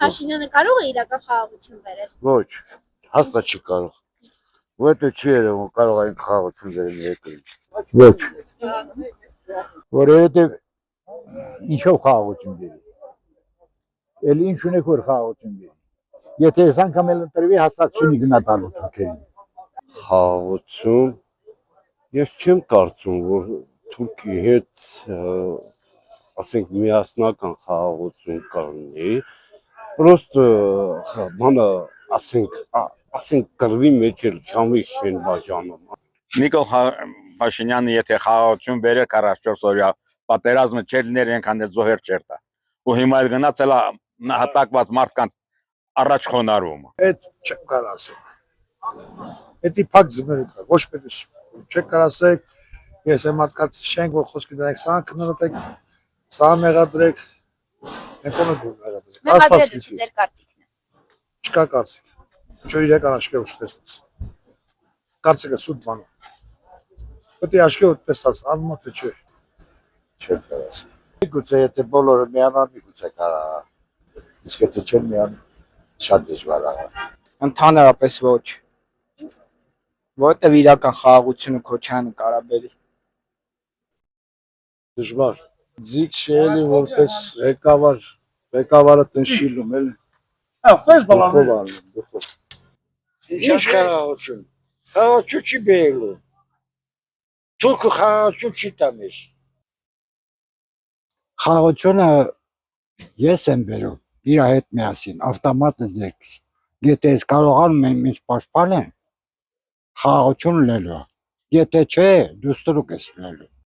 Փաշինյանը կարող է իրական խաղաղություն բերել։ Ոչ, հաստատ չի կարող։ Որտե չի երևում կարող այն խաղաղություն բերել երկրին։ Ոչ։ Որովհետև ինչով խաղաղություն բերի։ Էլ ինչ ունեք որ խաղաղություն բերի։ Եթե այս անգամ էլ ընտրվի հաստատությունի գնա տալու թուրքերին։ Խաղաղություն ես չեմ կարծում, որ Թուրքիի հետ ասենք միասնական խաղաղություն կլինի։ Պրոստը բանը ասենք կռվի մեջ էլ չամի չեն բաժանում։ Նիկոլ Փաշինյանը եթե խաղաղություն բերել 44 օրյա պատերազմը չէր լիներ այնքան էլ զոհեր չէր տա։ Ու հիմա էլ գնացել է հատակված մարդկանց առաջ խոնարհում։ Այդ չեմ կարող ասել։ Էդի փակ ձմերը կա, ոչ պետք է չեք կարող ասել, ես եմ հատկացի շենք, որ խոսքի դրանք սան քննադատեք, սա մեղադրեք, եկոմը դու մեղադրեք։ Աստված գիտի։ Ձեր կարծիքն է։ Չկա կարծիք։ Ինչ իրական աչքերով չտեսնես։ Կարծիքը սուտ բան է։ Պետք է աչքերով տեսած, անմա թե չէ։ Չեմ կարող ասել։ Գուցե եթե բոլորը միանան, միգուցե կարող։ Իսկ եթե չեն միանում, շատ դժվար է։ Ընդհանրապես ոչ։ Որտեւ իրական խաղաղությունը Քոչյանը կարա բերի։ Դժվար։ Ձիգ շելի որպես ղեկավարը տնշիլում էլի։ Ախպես բալան։ Դուխով։ Ինչ խաղաղություն։ Խաղաղություն չի բերելու։ Թուրքը խաղաղություն չի տա մեզ։ Խաղաղությունը ես եմ բերում իր հետ միասին, ավտոմատը ձերքս։ Եթե ես կարողանում եմ ինձ պաշտպանել, խաղաղություն լինելու։ Եթե չէ, դու ստրուկ ես լինելու։